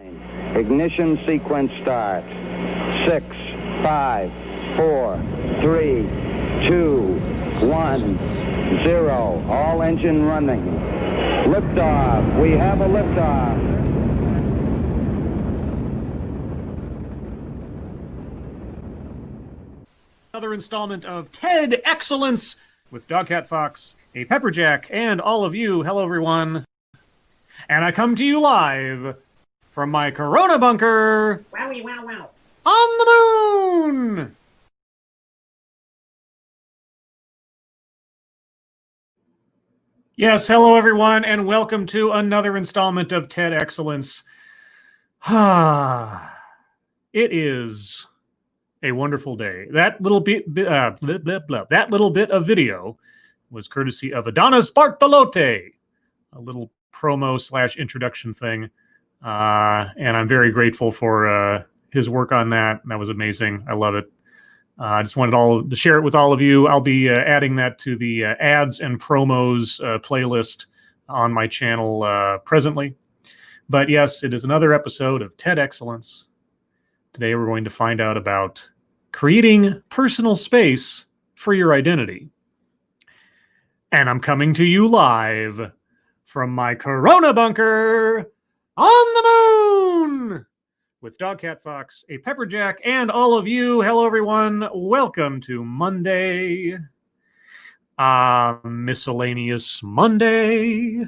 Ignition sequence starts. 6, 5, 4, 3, 2, 1, 0. All engine running. Liftoff. We have a liftoff. Another installment of TEDXcellence with Dogcat Fox, a Pepperjack, and all of you. Hello, everyone. And I come to you live from my Corona bunker. Wowie, wow, wow. On the moon! Yes, hello everyone, and welcome to another installment of TEDXcellence. It is a wonderful day. That little bit of video was courtesy of Adonis Bartolotti, a little promo / introduction thing. And I'm very grateful for his work on that. That was amazing. I love it. I just wanted to share it with all of you. I'll be adding that to the ads and promos playlist on my channel presently. But yes, it is another episode of TEDXcellence. Today we're going to find out about creating personal space for your identity. And I'm coming to you live from my Corona bunker on the moon with Dogcat Fox, a Pepperjack, and all of you. Hello, everyone. Welcome to Monday. Miscellaneous Monday.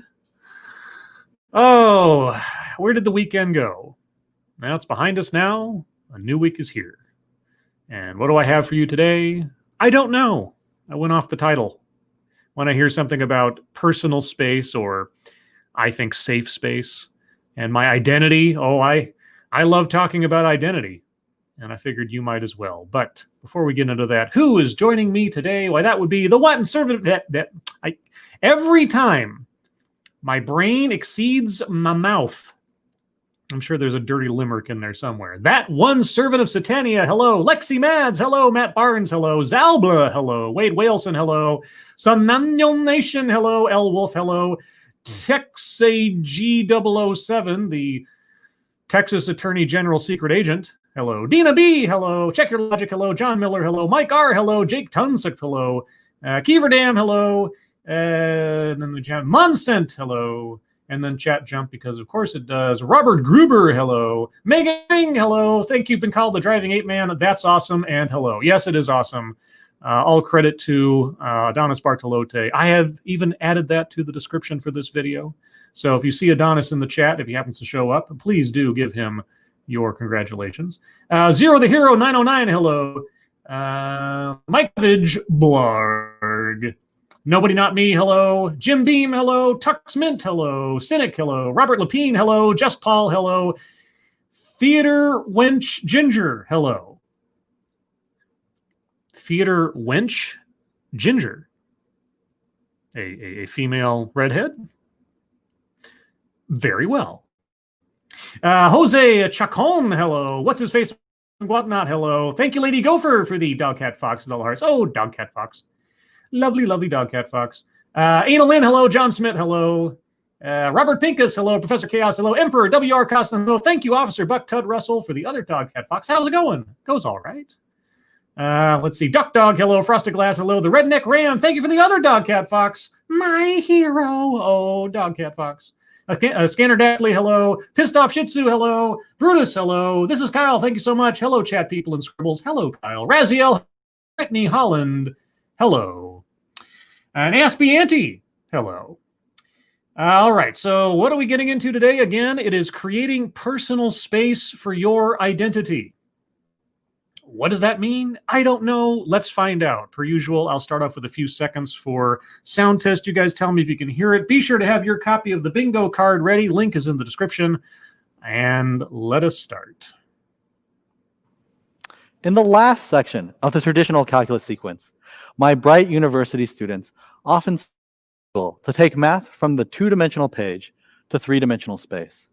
Oh, where did the weekend go? Now it's behind us now. A new week is here. And what do I have for you today? I don't know. I went off the title. When I hear something about personal space or I think safe space and my identity, I love talking about identity. And I figured you might as well. But before we get into that, who is joining me today? Why, that would be the one servant every time my brain exceeds my mouth. I'm sure there's a dirty limerick in there somewhere. That one servant of Satania, hello. Lexi Mads, hello. Matt Barnes, hello. Zalba, hello. Wade Waleson, hello. Samuel Nation, hello. L Wolf, hello. TexAG007, the Texas Attorney General Secret Agent, hello. Dina B, hello. Check Your Logic, hello. John Miller, hello. Mike R, hello. Jake Tunsick, hello. Keeverdam, hello. And then we have Monsent, hello. And then chat jump, because of course it does. Robert Gruber, hello. Megan Bing, hello. Thank you. Been called the Driving Ape Man. That's awesome. And hello. Yes, it is awesome. All credit to Adonis Bartolotti. I have even added that to the description for this video. So if you see Adonis in the chat, if he happens to show up, please do give him your congratulations. Zero the Hero 909, hello. Mike Vidge Blarg. Nobody Not Me, hello. Jim Beam, hello. Tux Mint, hello. Cynic, hello. Robert Lapine, hello. Just Paul, hello. Theater Wench Ginger, hello. Theater Wench Ginger. A female redhead? Very well. Jose Chacon, hello. What's his face? Whatnot, hello. Thank you, Lady Gopher, for the Dogcat Fox and all hearts. Oh, Dogcat Fox. Lovely, lovely Dogcat Fox. Anna Lynn, hello. John Smith, hello. Robert Pincus, hello. Professor Chaos, hello. Emperor W.R. Costin, hello. Thank you, Officer Buck Tud Russell, for the other Dogcat Fox. How's it going? Goes all right. Let's see. Duck Dog, hello. Frosted Glass, hello. The Redneck Ram, thank you for the other Dogcat Fox. My hero. Oh, Dogcat Fox. Scanner Daphne, hello. Pissed Off Shih Tzu, hello. Brutus, hello. This is Kyle, thank you so much. Hello, chat people and scribbles. Hello, Kyle. Raziel, Brittany Holland, hello. And Aspie Auntie, hello. All right, so what are we getting into today? Again, it is creating personal space for your identity. What does that mean? I don't know. Let's find out. Per usual, I'll start off with a few seconds for sound test. You guys tell me if you can hear it. Be sure to have your copy of the bingo card ready. Link is in the description. And let us start. In the last section of the traditional calculus sequence, my bright university students often struggle to take math from the two-dimensional page to three-dimensional space.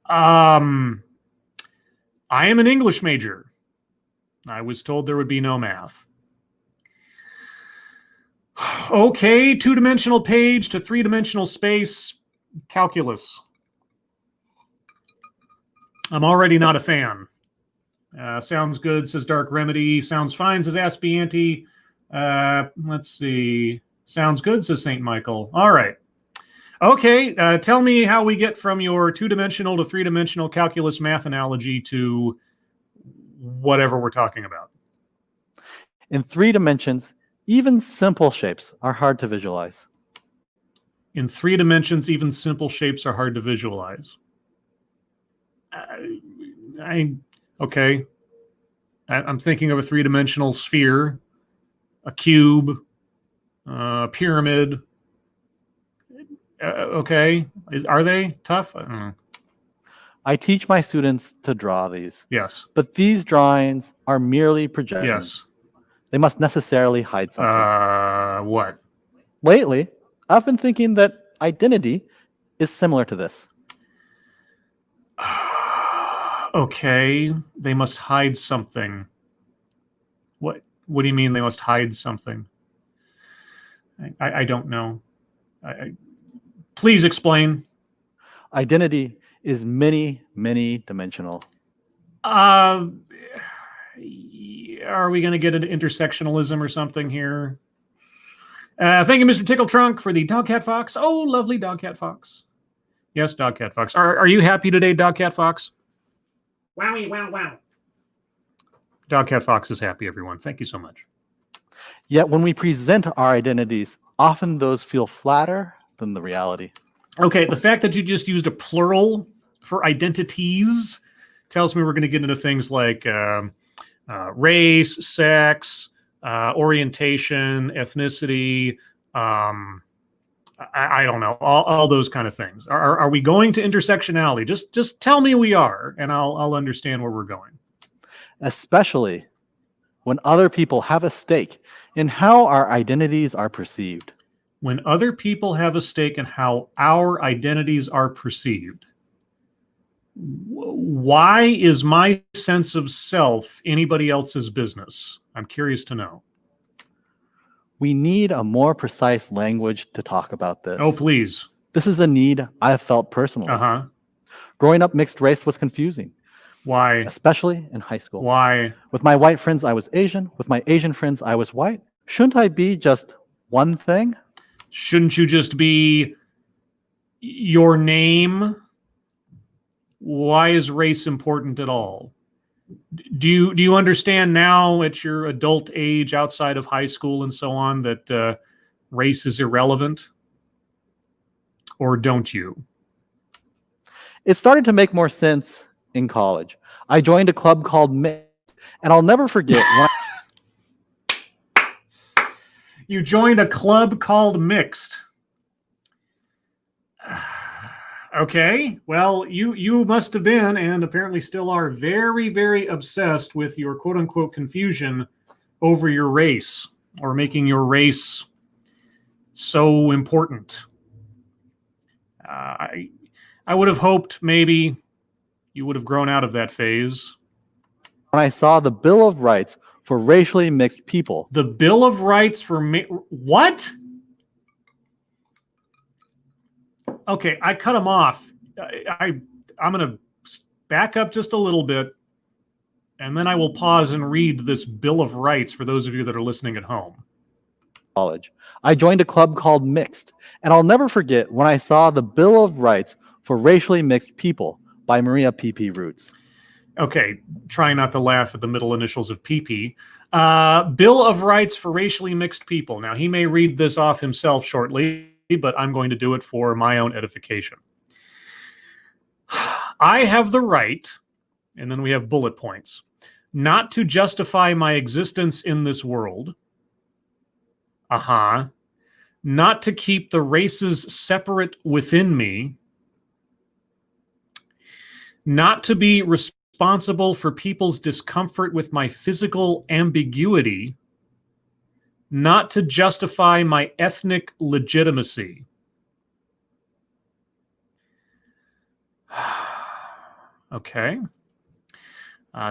I am an English major. I was told there would be no math. Okay, two-dimensional page to three-dimensional space, calculus. I'm already not a fan. Sounds good, says Dark Remedy. Sounds fine, says Aspianti. Let's see. Sounds good, says St. Michael. All right. Okay, tell me how we get from your two-dimensional to three-dimensional calculus math analogy to whatever we're talking about. In 3 dimensions, even simple shapes are hard to visualize. In 3 dimensions, even simple shapes are hard to visualize. Okay. I'm thinking of a 3-dimensional sphere, a cube, a pyramid. Okay. Are they tough? I don't know. I teach my students to draw these. Yes. But these drawings are merely projections. Yes. They must necessarily hide something. What? Lately, I've been thinking that identity is similar to this. Okay. They must hide something. What do you mean they must hide something? I don't know. Please explain. Identity is many, many dimensional. Are we going to get into intersectionalism or something here? Thank you, Mr. Tickle Trunk, for the Dogcat Fox. Oh, lovely Dogcat Fox. Yes, Dogcat Fox. Are you happy today, Dogcat Fox? Wowie, wow, wow. Dogcat Fox is happy, everyone. Thank you so much. Yet when we present our identities, often those feel flatter than the reality. Okay, the fact that you just used a plural for identities tells me we're going to get into things like race, sex, orientation, ethnicity. I don't know, all those kind of things. Are we going to intersectionality? Just tell me we are, and I'll understand where we're going. Especially when other people have a stake in how our identities are perceived. When other people have a stake in how our identities are perceived. Why is my sense of self anybody else's business? I'm curious to know. We need a more precise language to talk about this. Oh, please. This is a need I've felt personally. Uh-huh. Growing up mixed race was confusing. Why? Especially in high school. Why? With my white friends, I was Asian. With my Asian friends, I was white. Shouldn't I be just one thing? Shouldn't you just be your name? Why is race important at all? Do you understand now at your adult age outside of high school and so on that race is irrelevant? Or don't you? It started to make more sense in college. I joined a club called Mix, and I'll never forget when You joined a club called Mixed. Okay, well, you must have been, and apparently still are, very, very obsessed with your quote-unquote confusion over your race, or making your race so important. I would have hoped maybe you would have grown out of that phase. I saw the Bill of Rights for racially mixed people. The Bill of Rights for what? Okay, I cut him off. I'm going to back up just a little bit, and then I will pause and read this Bill of Rights for those of you that are listening at home. College. I joined a club called Mixed, and I'll never forget when I saw the Bill of Rights for racially mixed people by Maria P.P. Roots. Okay, try not to laugh at the middle initials of PP. Bill of Rights for racially mixed people. Now, he may read this off himself shortly, but I'm going to do it for my own edification. I have the right, and then we have bullet points, not to justify my existence in this world. Not to keep the races separate within me. Not to be responsible for people's discomfort with my physical ambiguity. Not to justify my ethnic legitimacy. Okay.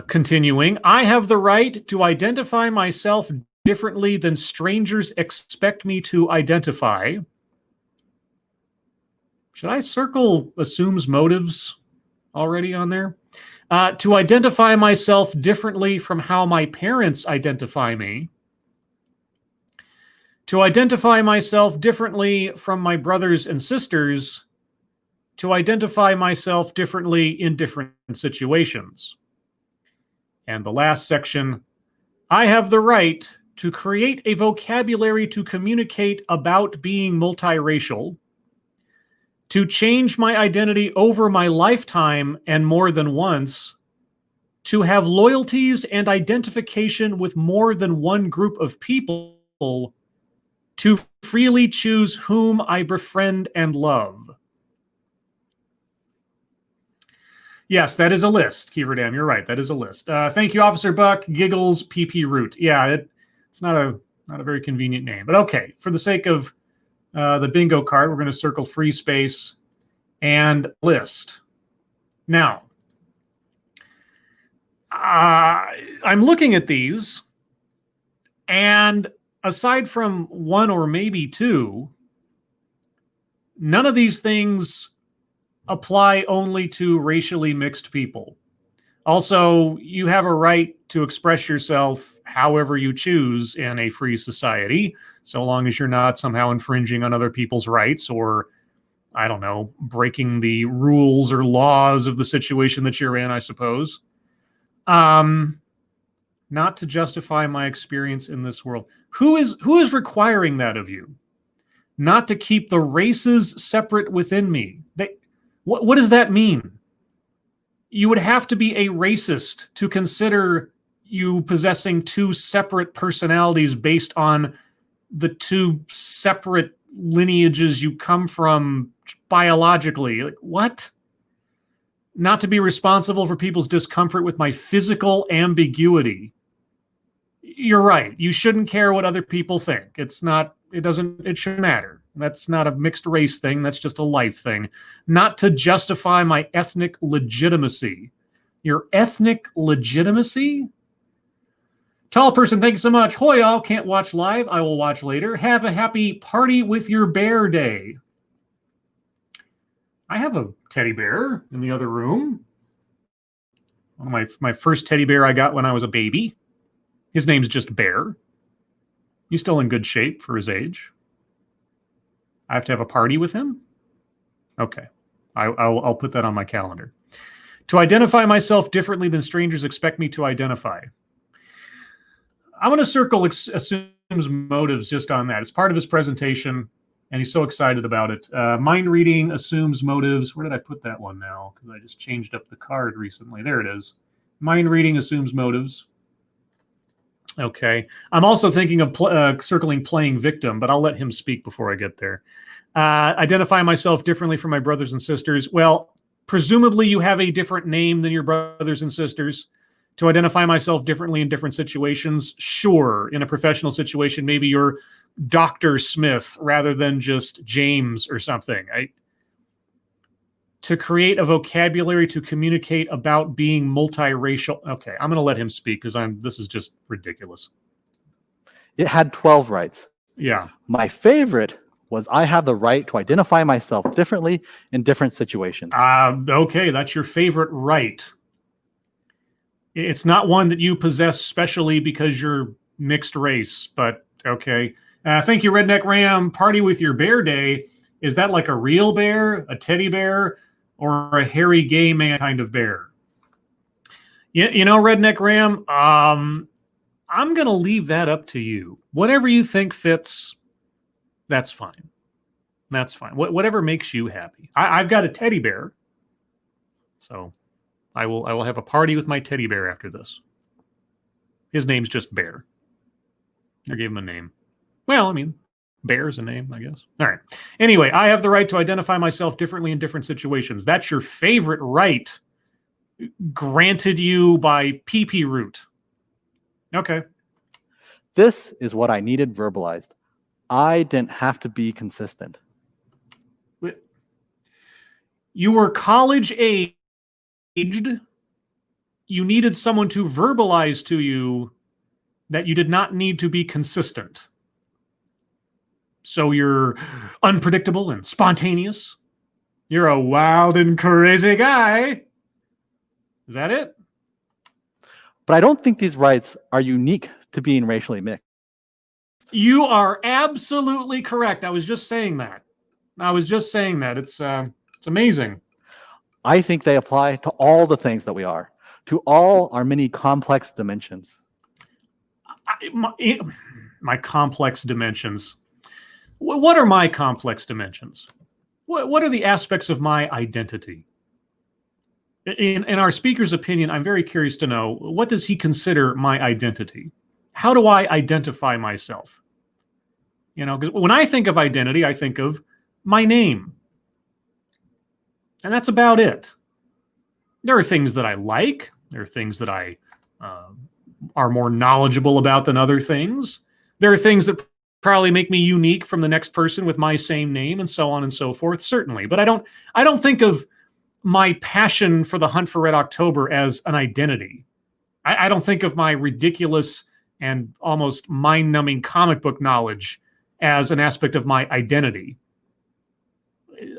Continuing, I have the right to identify myself differently than strangers expect me to identify. Should I circle assumes motives already on there? To identify myself differently from how my parents identify me. To identify myself differently from my brothers and sisters. To identify myself differently in different situations. And the last section, I have the right to create a vocabulary to communicate about being multiracial, to change my identity over my lifetime and more than once, to have loyalties and identification with more than one group of people, to freely choose whom I befriend and love. Yes, that is a list, Keeverdam. You're right. That is a list. Thank you, Officer Buck. Giggles, PP Root. Yeah, it's not a very convenient name. But okay, for the sake of the bingo card, we're going to circle free space and list. Now, I'm looking at these, and aside from one or maybe two, none of these things apply only to racially mixed people. Also, you have a right to express yourself however you choose in a free society, so long as you're not somehow infringing on other people's rights or, I don't know, breaking the rules or laws of the situation that you're in, I suppose. Not to justify my experience in this world. Who is requiring that of you? Not to keep the races separate within me. What does that mean? You would have to be a racist to consider you possessing two separate personalities based on the two separate lineages you come from biologically. Like, what? Not to be responsible for people's discomfort with my physical ambiguity. You're right. You shouldn't care what other people think. It shouldn't matter. That's not a mixed race thing. That's just a life thing. Not to justify my ethnic legitimacy. Your ethnic legitimacy? Tall person, thank you so much. Hoy, y'all. Can't watch live. I will watch later. Have a happy party with your bear day. I have a teddy bear in the other room. One of my first teddy bear I got when I was a baby. His name's just Bear. He's still in good shape for his age. I have to have a party with him? Okay. I'll put that on my calendar. To identify myself differently than strangers expect me to identify. I'm going to circle assumes motives just on that. It's part of his presentation, and he's so excited about it. Mind reading assumes motives. Where did I put that one now? Because I just changed up the card recently. There it is. Mind reading assumes motives. Okay. I'm also thinking of circling playing victim, but I'll let him speak before I get there. Identify myself differently from my brothers and sisters. Well, presumably you have a different name than your brothers and sisters. To identify myself differently in different situations, sure. In a professional situation, maybe you're Dr. Smith rather than just James or something. To create a vocabulary to communicate about being multiracial. Okay, I'm going to let him speak because this is just ridiculous. It had 12 rights. Yeah. My favorite was I have the right to identify myself differently in different situations. Okay, that's your favorite right. It's not one that you possess specially because you're mixed race, but okay. Thank you, Redneck Ram. Party with your bear day. Is that like a real bear, a teddy bear, or a hairy gay man kind of bear? You know, Redneck Ram, I'm going to leave that up to you. Whatever you think fits, that's fine. That's fine. Whatever makes you happy. I've got a teddy bear, so I will have a party with my teddy bear after this. His name's just Bear. I gave him a name. Well, I mean, Bear's a name, I guess. All right. Anyway, I have the right to identify myself differently in different situations. That's your favorite right granted you by PP Root. Okay. This is what I needed verbalized. I didn't have to be consistent. You were college aged. You needed someone to verbalize to you that you did not need to be consistent. So you're unpredictable and spontaneous. You're a wild and crazy guy. Is that it? But I don't think these rights are unique to being racially mixed. You are absolutely correct. I was just saying that. It's amazing. I think they apply to all the things that we are, to all our many complex dimensions. My complex dimensions. What are my complex dimensions? What are the aspects of my identity? In our speaker's opinion, I'm very curious to know, what does he consider my identity? How do I identify myself? You know, because when I think of identity, I think of my name. And that's about it. There are things that I like. There are things that I are more knowledgeable about than other things. There are things that probably make me unique from the next person with my same name, and so on and so forth, certainly. But I don't think of my passion for the Hunt for Red October as an identity. I don't think of my ridiculous and almost mind-numbing comic book knowledge as an aspect of my identity.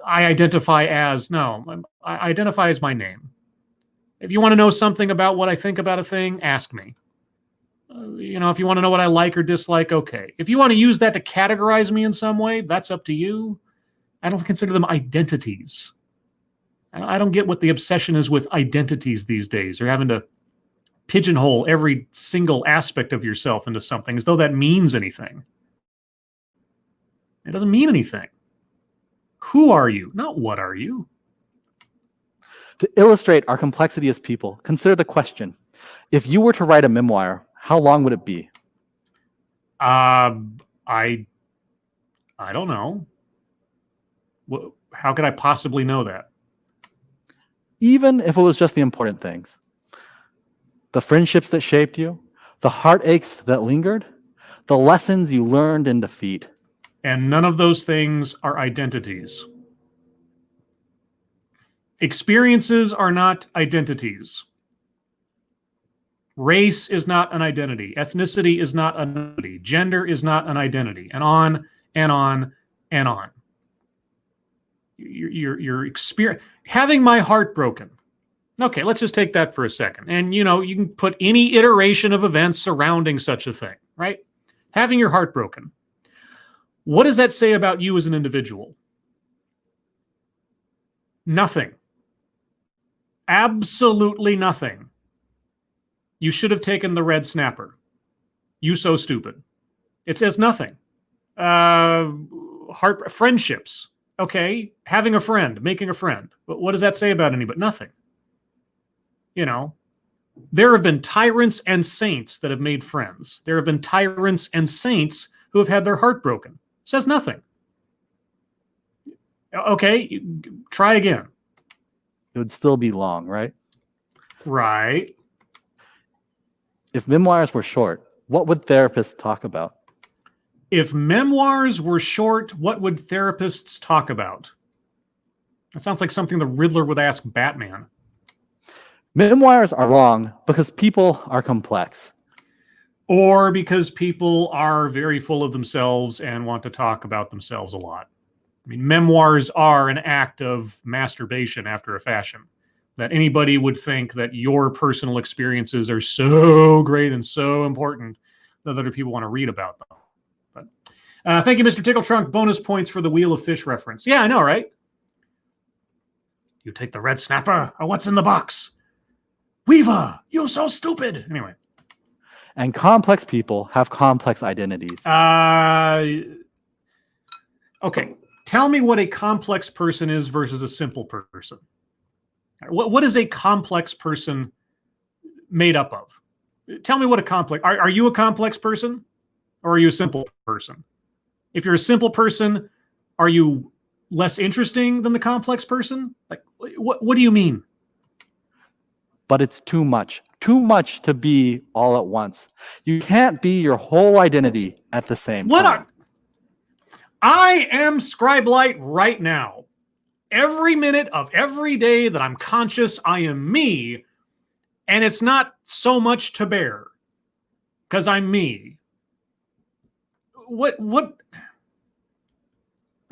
I identify as my name. If you want to know something about what I think about a thing, ask me. If you want to know what I like or dislike, okay. If you want to use that to categorize me in some way, that's up to you. I don't consider them identities. I don't get what the obsession is with identities these days. You're having to pigeonhole every single aspect of yourself into something as though that means anything. It doesn't mean anything. Who are you? Not what are you? To illustrate our complexity as people, consider the question: if you were to write a memoir, how long would it be? I don't know. How could I possibly know that? Even if it was just the important things. The friendships that shaped you, the heartaches that lingered, the lessons you learned in defeat. And none of those things are identities. Experiences are not identities. Race is not an identity. Ethnicity is not an identity. Gender is not an identity. And on and on and on. Your experience, having my heart broken. Okay, let's just take that for a second. And you can put any iteration of events surrounding such a thing, right? Having your heart broken. What does that say about you as an individual? Nothing. Absolutely nothing. You should have taken the red snapper. You so stupid. It says nothing. Friendships. Okay, having a friend, making a friend. But what does that say about anybody? Nothing. There have been tyrants and saints that have made friends. There have been tyrants and saints who have had their heart broken. Says nothing. Okay, try again. It would still be long, right? Right. If memoirs were short, what would therapists talk about? If memoirs were short, what would therapists talk about? That sounds like something the Riddler would ask Batman. Memoirs are long because people are complex. Or because people are very full of themselves and want to talk about themselves a lot. I mean, memoirs are an act of masturbation after a fashion. That anybody would think that your personal experiences are so great and so important that other people want to read about them. But thank you, Mr. Tickle Trunk. Bonus points for the Wheel of Fish reference. Yeah, I know, right? You take the red snapper. Oh, what's in the box? Weaver, you're so stupid. Anyway. And complex people have complex identities. Okay. Tell me what a complex person is versus a simple person. What is a complex person made up of? Tell me what a complex... Are you a complex person? Or are you a simple person? If you're a simple person, are you less interesting than the complex person? Like, what do you mean? But it's too much to be all at once. You can't be your whole identity at the same time. I am Scribelite right now. Every minute of every day that I'm conscious, I am me, and it's not so much to bear because I'm me. What are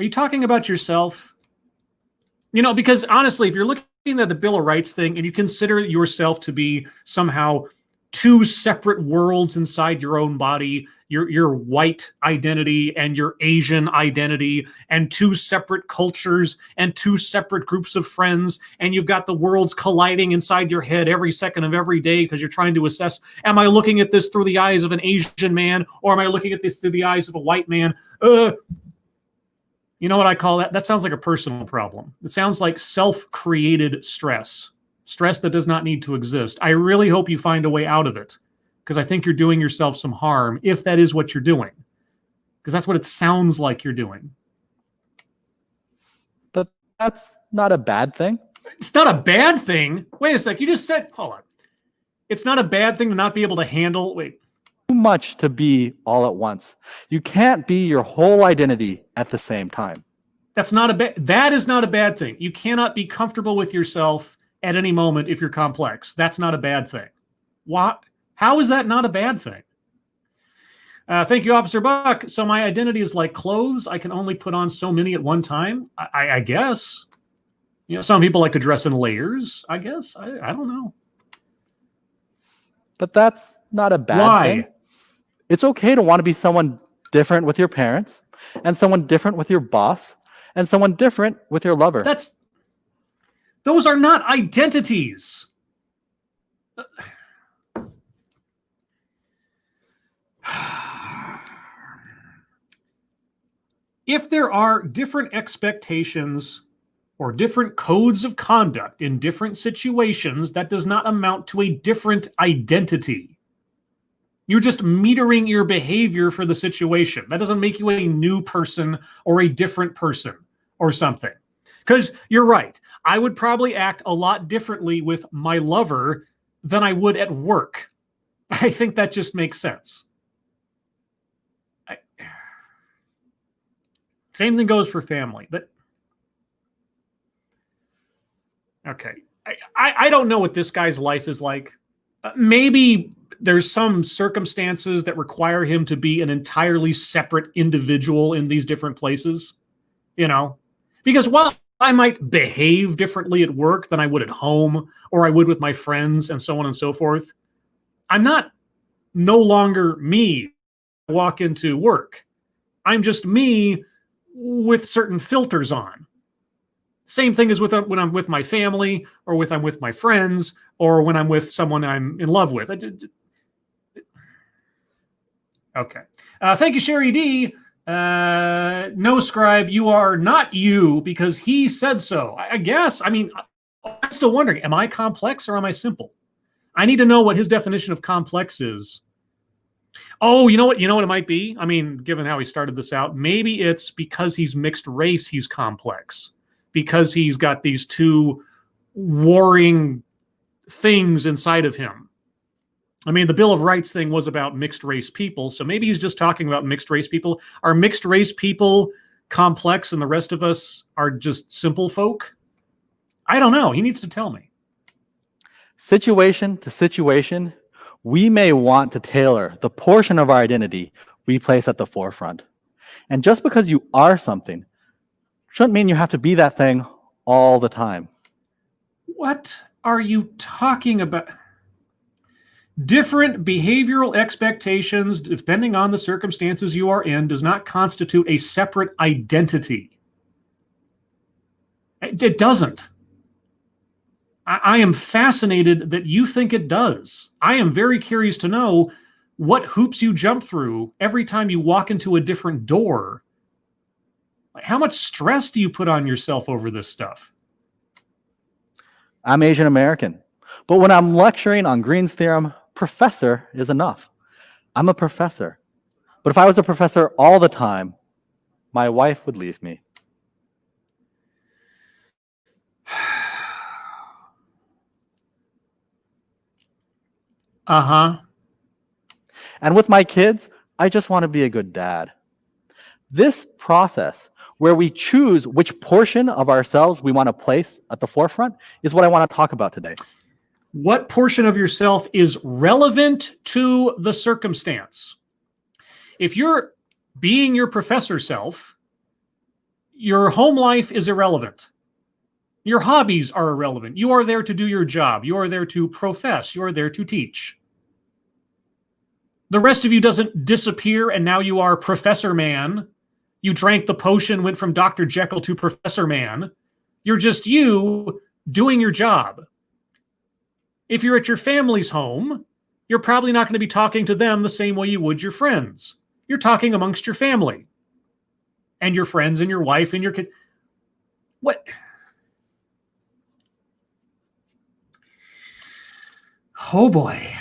you talking about yourself? Because honestly, if you're looking that the Bill of Rights thing, and you consider yourself to be somehow two separate worlds inside your own body, your white identity and your Asian identity, and two separate cultures and two separate groups of friends, and you've got the worlds colliding inside your head every second of every day because you're trying to assess, am I looking at this through the eyes of an Asian man, or am I looking at this through the eyes of a white man? You know what I call that? That sounds like a personal problem. It sounds like self-created stress. Stress that does not need to exist. I really hope you find a way out of it, because I think you're doing yourself some harm if that is what you're doing, because that's what it sounds like you're doing. But that's not a bad thing. It's not a bad thing. Wait a sec. You just said, hold on. It's not a bad thing to not be able to handle. Wait. Too much to be all at once. You can't be your whole identity at the same time. That is not a bad thing. You cannot be comfortable with yourself at any moment if you're complex. That's not a bad thing. What? How is that not a bad thing? Thank you, Officer Buck. So my identity is like clothes. I can only put on so many at one time. I guess. You know, some people like to dress in layers. I guess. I don't know. But that's not a bad thing. It's okay to want to be someone different with your parents, and someone different with your boss, and someone different with your lover. Those are not identities. If there are different expectations or different codes of conduct in different situations, that does not amount to a different identity. You're just metering your behavior for the situation. That doesn't make you a new person or a different person or something. Because you're right. I would probably act a lot differently with my lover than I would at work. I think that just makes sense. Same thing goes for family. But okay. I don't know what this guy's life is like. Maybe there's some circumstances that require him to be an entirely separate individual in these different places. You know? Because while I might behave differently at work than I would at home, or I would with my friends, and so on and so forth, I'm no longer me walk into work. I'm just me with certain filters on. Same thing as when I'm with my family, or when I'm with my friends, or when I'm with someone I'm in love with. Okay. Thank you, Sherry D. No, Scribe, you are not you because he said so. I guess. I mean, I'm still wondering, am I complex or am I simple? I need to know what his definition of complex is. Oh, you know what? You know what it might be? I mean, given how he started this out, maybe it's because he's mixed race, he's complex. Because he's got these two warring things inside of him. I mean, the Bill of Rights thing was about mixed race people, so maybe he's just talking about mixed race people. Are mixed race people complex and the rest of us are just simple folk? I don't know. He needs to tell me. Situation to situation, we may want to tailor the portion of our identity we place at the forefront. And just because you are something shouldn't mean you have to be that thing all the time. What are you talking about? Different behavioral expectations, depending on the circumstances you are in, does not constitute a separate identity. It doesn't. I am fascinated that you think it does. I am very curious to know what hoops you jump through every time you walk into a different door. How much stress do you put on yourself over this stuff? I'm Asian American, but when I'm lecturing on Green's theorem, professor is enough. I'm a professor. But if I was a professor all the time, my wife would leave me. Uh-huh. And with my kids, I just want to be a good dad. This process where we choose which portion of ourselves we want to place at the forefront is what I want to talk about today. What portion of yourself is relevant to the circumstance? If you're being your professor self, your home life is irrelevant. Your hobbies are irrelevant. You are there to do your job. You are there to profess. You are there to teach. The rest of you doesn't disappear and now you are Professor Man. You drank the potion, went from Dr. Jekyll to Professor Man. You're just you doing your job. If you're at your family's home, you're probably not going to be talking to them the same way you would your friends. You're talking amongst your family and your friends and your wife and your kid. What? Oh boy.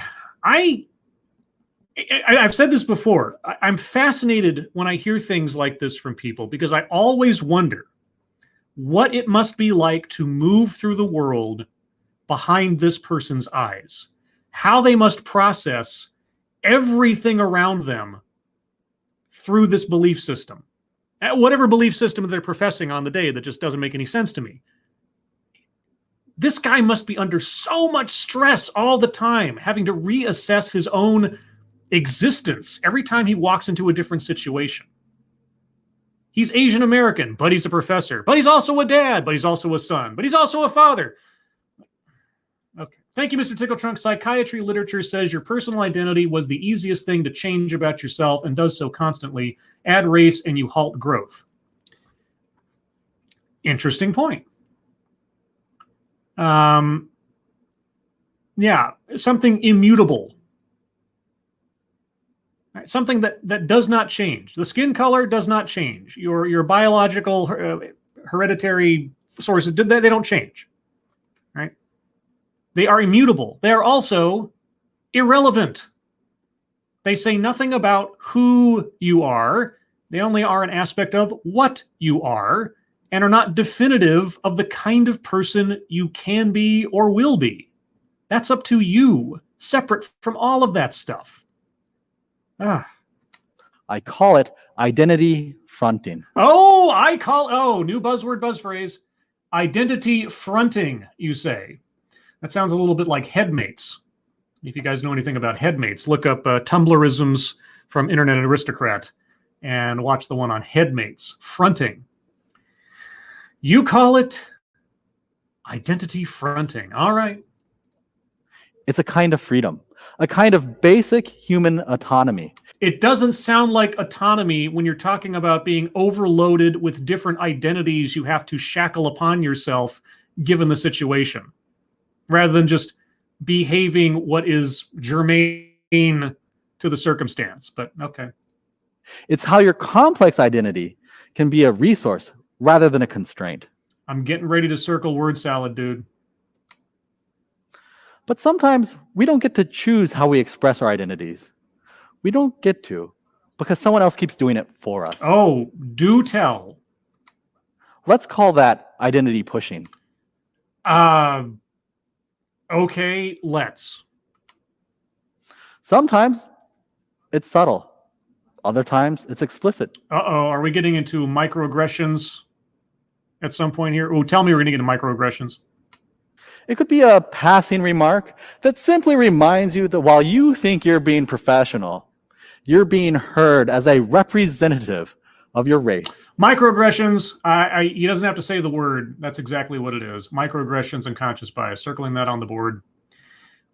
I've said this before. I'm fascinated when I hear things like this from people because I always wonder what it must be like to move through the world behind this person's eyes, how they must process everything around them through this belief system. Whatever belief system they're professing on the day that just doesn't make any sense to me. This guy must be under so much stress all the time, having to reassess his own existence every time he walks into a different situation. He's Asian American, but he's a professor. But he's also a dad, but he's also a son. But he's also a father. Okay. Thank you, Mr. Tickletrunk. Psychiatry literature says your personal identity was the easiest thing to change about yourself and does so constantly. Add race and you halt growth. Interesting point. Yeah, something immutable. Something that does not change. The skin color does not change. Your biological hereditary sources, they don't change. Right? They are immutable. They are also irrelevant. They say nothing about who you are. They only are an aspect of what you are and are not definitive of the kind of person you can be or will be. That's up to you, separate from all of that stuff. I call it identity fronting. New buzzword, buzz phrase. Identity fronting, you say. That sounds a little bit like headmates. If you guys know anything about headmates, look up Tumblrisms from Internet Aristocrat and watch the one on headmates, fronting. You call it identity fronting. All right. It's a kind of freedom, a kind of basic human autonomy. It doesn't sound like autonomy when you're talking about being overloaded with different identities you have to shackle upon yourself given the situation, rather than just behaving what is germane to the circumstance. But okay. It's how your complex identity can be a resource rather than a constraint. I'm getting ready to circle word salad, dude. But sometimes we don't get to choose how we express our identities. We don't get to because someone else keeps doing it for us. Oh, do tell. Let's call that identity pushing. Okay, let's. Sometimes it's subtle. Other times it's explicit. Uh-oh, are we getting into microaggressions at some point here? Oh, tell me we're going to get into microaggressions. It could be a passing remark that simply reminds you that while you think you're being professional, you're being heard as a representative of your race. Microaggressions, he doesn't have to say the word. That's exactly what it is. Microaggressions and conscious bias. Circling that on the board.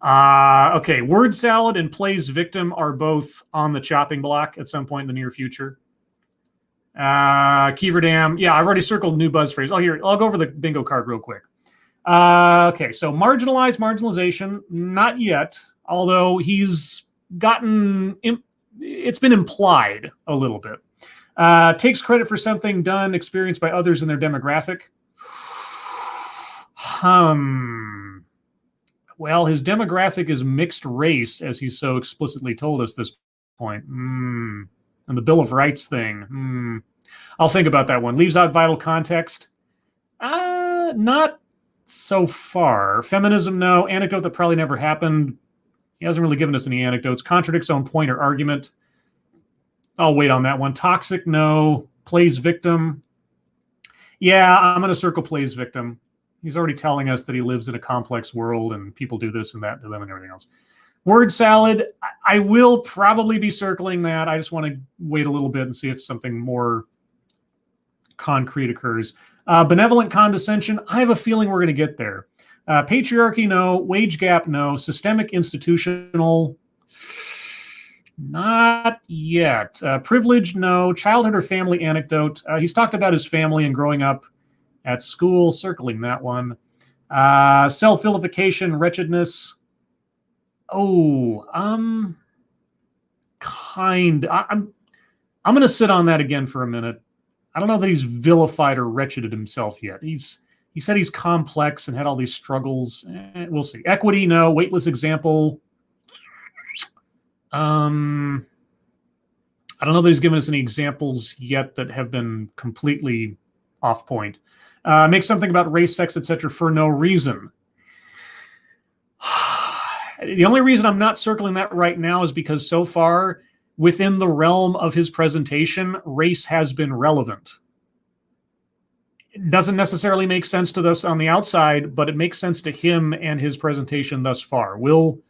Okay, word salad and plays victim are both on the chopping block at some point in the near future. Kiever Dam. Yeah, I've already circled new buzz phrase. Oh, here, I'll go over the bingo card real quick. Okay, so marginalization, not yet, although he's gotten, it's been implied a little bit. Takes credit for something done, experienced by others in their demographic. Well, his demographic is mixed race, as he's so explicitly told us this point. And the Bill of Rights thing. I'll think about that one. Leaves out vital context. Not so far. Feminism, no. Anecdote that probably never happened. He hasn't really given us any anecdotes. Contradicts own point or argument. I'll wait on that one. Toxic, no. Plays victim. Yeah, I'm going to circle plays victim. He's already telling us that he lives in a complex world and people do this and that to them and everything else. Word salad, I will probably be circling that. I just want to wait a little bit and see if something more concrete occurs. Benevolent condescension, I have a feeling we're going to get there. Patriarchy, no. Wage gap, no. Systemic institutional, not yet. Privilege, no. Childhood or family anecdote. He's talked about his family and growing up at school, circling that one. Self-vilification, wretchedness. I'm going to sit on that again for a minute. I don't know that he's vilified or wretcheded himself yet. He said he's complex and had all these struggles. We'll see. Equity, no. Weightless example. I don't know that he's given us any examples yet that have been completely off point. Make something about race, sex, etc. for no reason. The only reason I'm not circling that right now is because so far, within the realm of his presentation, race has been relevant. It doesn't necessarily make sense to us on the outside, but it makes sense to him and his presentation thus far. We'll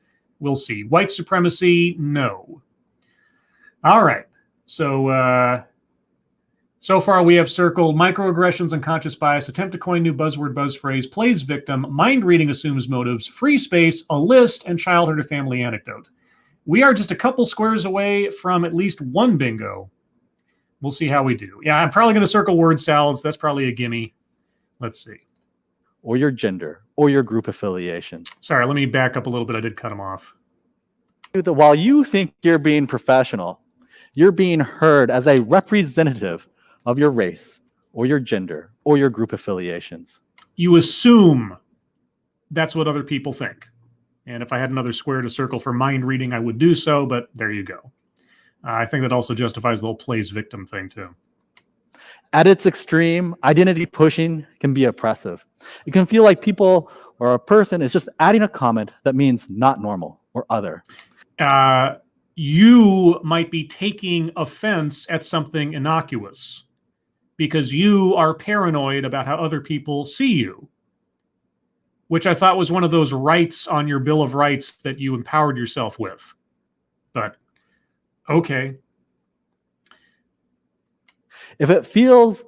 see. White supremacy, no. All right. So far we have circled microaggressions, unconscious bias, attempt to coin new buzzword, buzz phrase, plays victim, mind reading assumes motives, free space, a list, and childhood or family anecdote. We are just a couple squares away from at least one bingo. We'll see how we do. Yeah, I'm probably going to circle word salads. That's probably a gimme. Let's see. Or your gender, or your group affiliation. Sorry, let me back up a little bit. I did cut him off. While you think you're being professional, you're being heard as a representative of your race, or your gender, or your group affiliations. You assume that's what other people think. And if I had another square to circle for mind reading, I would do so, but there you go. I think that also justifies the whole plays victim thing, too. At its extreme, identity pushing can be oppressive. It can feel like people or a person is just adding a comment that means not normal or other. You might be taking offense at something innocuous because you are paranoid about how other people see you, which I thought was one of those rights on your Bill of Rights that you empowered yourself with. But, okay. If it feels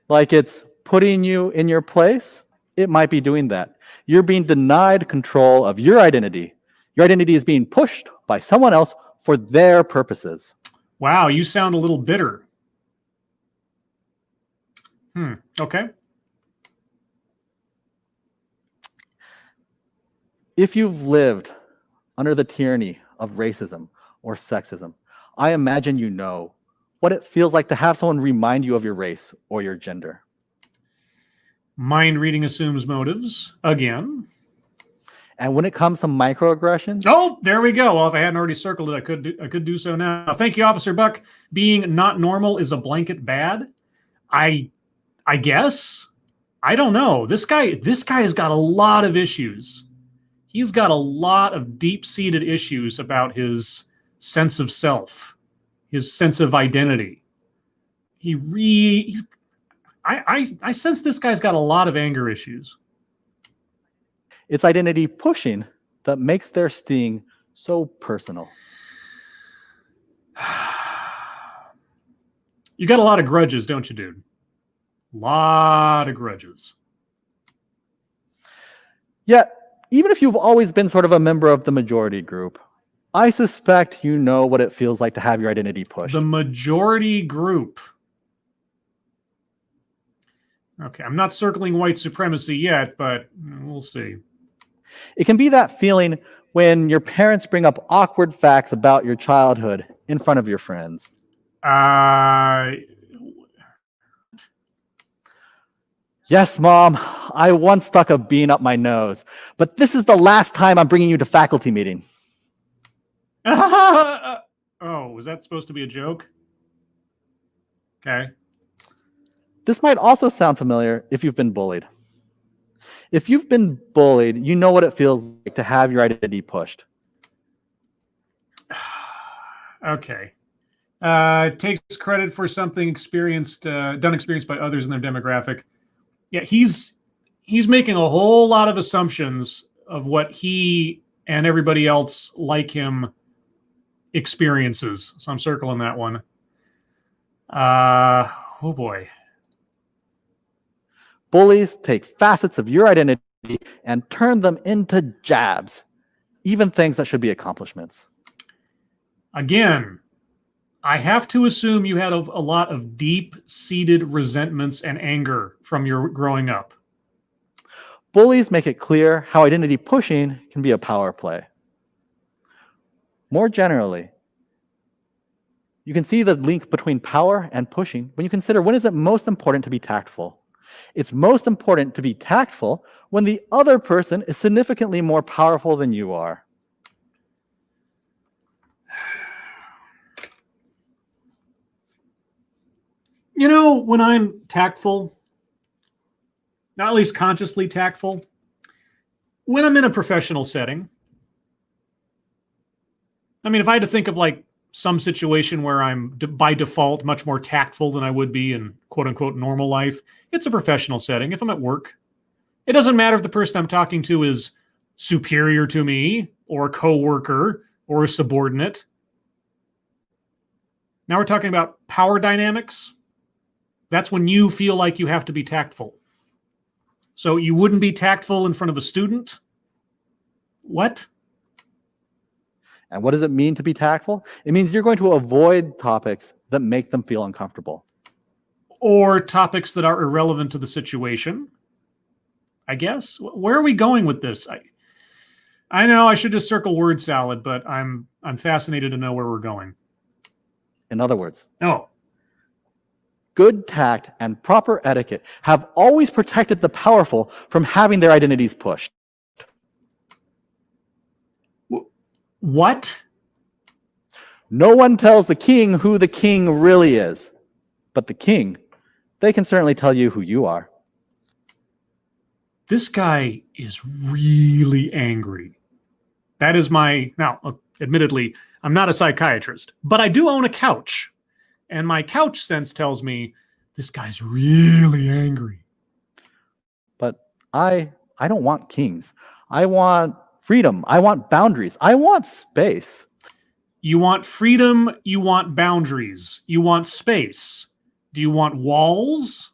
like it's putting you in your place, it might be doing that. You're being denied control of your identity. Your identity is being pushed by someone else for their purposes. Wow, you sound a little bitter. Okay. If you've lived under the tyranny of racism or sexism, I imagine you know what it feels like to have someone remind you of your race or your gender. Mind reading assumes motives again. And when it comes to microaggressions, oh, there we go. Well, if I hadn't already circled it, I could do so now. Thank you, Officer Buck. Being not normal is a blanket bad. I guess. I don't know. This guy has got a lot of issues. He's got a lot of deep-seated issues about his sense of self, his sense of identity. I sense this guy's got a lot of anger issues. It's identity pushing that makes their sting so personal. You got a lot of grudges, don't you, dude? Lot of grudges. Yet, even if you've always been sort of a member of the majority group, I suspect you know what it feels like to have your identity pushed. The majority group. Okay, I'm not circling white supremacy yet, but we'll see. It can be that feeling when your parents bring up awkward facts about your childhood in front of your friends. Yes, Mom, I once stuck a bean up my nose, but this is the last time I'm bringing you to faculty meeting. Oh, was that supposed to be a joke? Okay. This might also sound familiar if you've been bullied. If you've been bullied, you know what it feels like to have your identity pushed. Okay. Takes credit for something done experienced by others in their demographic. Yeah, he's making a whole lot of assumptions of what he and everybody else like him experiences. So I'm circling that one. Oh boy. Bullies take facets of your identity and turn them into jabs, even things that should be accomplishments. Again, I have to assume you had a lot of deep-seated resentments and anger from your growing up. Bullies make it clear how identity pushing can be a power play. More generally, you can see the link between power and pushing when you consider when is it most important to be tactful. It's most important to be tactful when the other person is significantly more powerful than you are. You know, when I'm tactful, not at least consciously tactful, when I'm in a professional setting, I mean, if I had to think of like some situation where I'm by default much more tactful than I would be in quote unquote normal life, it's a professional setting. If I'm at work, it doesn't matter if the person I'm talking to is superior to me or a coworker or a subordinate. Now we're talking about power dynamics. That's when you feel like you have to be tactful. So you wouldn't be tactful in front of a student? What? And what does it mean to be tactful? It means you're going to avoid topics that make them feel uncomfortable. Or topics that are irrelevant to the situation, I guess. Where are we going with this? I know I should just circle word salad, but I'm fascinated to know where we're going. In other words, good tact and proper etiquette have always protected the powerful from having their identities pushed. What? No one tells the king who the king really is. But the king, they can certainly tell you who you are. This guy is really angry. That is now, admittedly, I'm not a psychiatrist, but I do own a couch. And my couch sense tells me this guy's really angry. But I don't want kings. I want freedom. I want boundaries. I want space. You want freedom. You want boundaries. You want space. Do you want walls?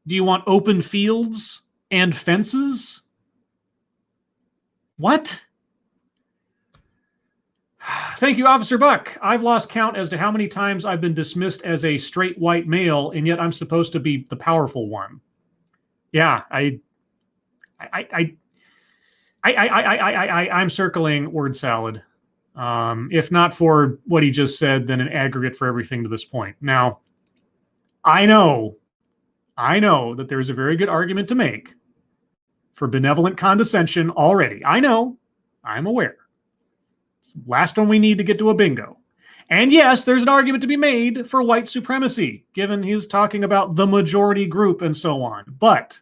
Do you want open fields and fences? What? Thank you, Officer Buck. I've lost count as to how many times I've been dismissed as a straight white male, and yet I'm supposed to be the powerful one. Yeah, I'm circling word salad. If not for what he just said, then an aggregate for everything to this point. Now, I know that there's a very good argument to make for benevolent condescension already. I know. I'm aware. Last one we need to get to a bingo. And yes, there's an argument to be made for white supremacy, given he's talking about the majority group and so on. But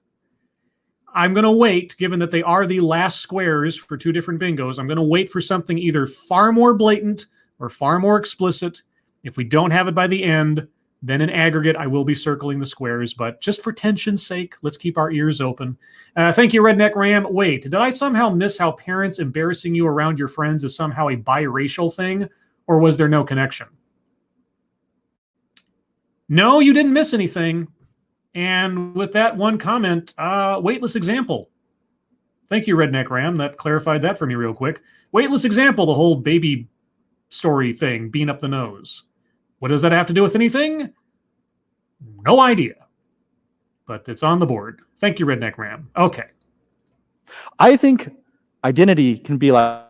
I'm going to wait, given that they are the last squares for two different bingos, I'm going to wait for something either far more blatant or far more explicit. If we don't have it by the end, then in aggregate, I will be circling the squares. But just for tension's sake, let's keep our ears open. Thank you, Redneck Ram. Wait, did I somehow miss how parents embarrassing you around your friends is somehow a biracial thing? Or was there no connection? No, you didn't miss anything. And with that one comment, weightless example. Thank you, Redneck Ram. That clarified that for me real quick. Weightless example, the whole baby story thing, being up the nose. What does that have to do with anything? No idea. But it's on the board. Thank you, Redneck Ram. Okay. I think identity can be like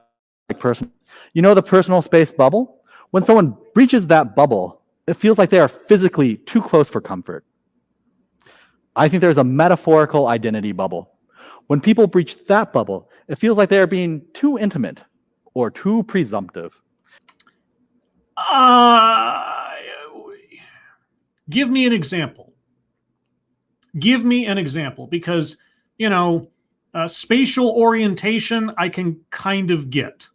personal. You know the personal space bubble? When someone breaches that bubble, it feels like they are physically too close for comfort. I think there's a metaphorical identity bubble. When people breach that bubble, it feels like they are being too intimate or too presumptive. Give me an example. Give me an example, because, spatial orientation I can kind of get,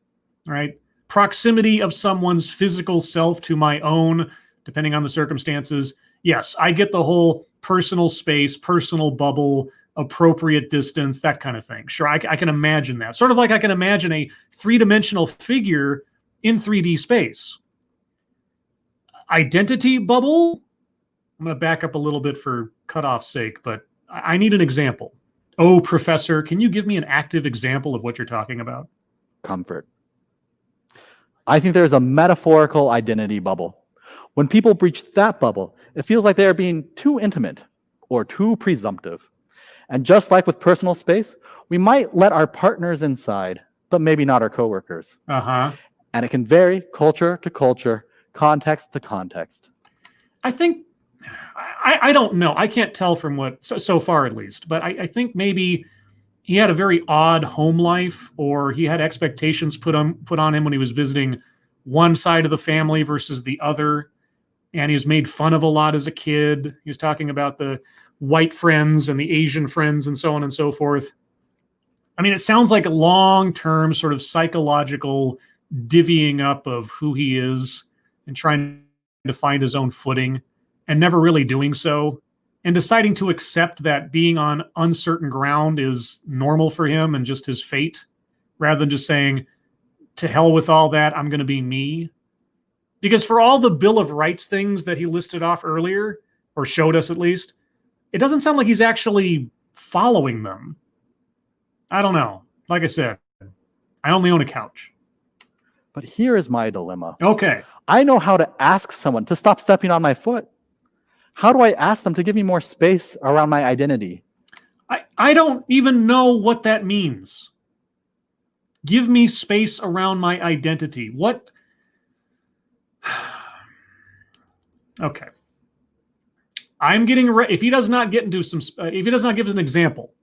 right? Proximity of someone's physical self to my own, depending on the circumstances. Yes, I get the whole personal space, personal bubble, appropriate distance, that kind of thing. Sure, I can imagine that. Sort of like I can imagine a three-dimensional figure in 3D space. Identity bubble? I'm going to back up a little bit for cutoff's sake, but I need an example. Oh, professor, can you give me an active example of what you're talking about? Comfort. I think there's a metaphorical identity bubble. When people breach that bubble, it feels like they are being too intimate or too presumptive. And just like with personal space, we might let our partners inside, but maybe not our coworkers. Uh-huh. And it can vary culture to culture, context to context. I think, I don't know. I can't tell from what, so far at least, but I think maybe he had a very odd home life, or he had expectations put on him when he was visiting one side of the family versus the other. And he was made fun of a lot as a kid. He was talking about the white friends and the Asian friends and so on and so forth. I mean, it sounds like a long-term sort of psychological divvying up of who he is and trying to find his own footing and never really doing so, and deciding to accept that being on uncertain ground is normal for him and just his fate, rather than just saying, to hell with all that, I'm going to be me. Because for all the Bill of Rights things that he listed off earlier, or showed us at least, it doesn't sound like he's actually following them. I don't know. Like I said, I only own a couch. But here is my dilemma. Okay. I know how to ask someone to stop stepping on my foot. How do I ask them to give me more space around my identity? I don't even know what that means. Give me space around my identity. What? Okay. I'm getting ready. If he does not get into some, if he does not give us an example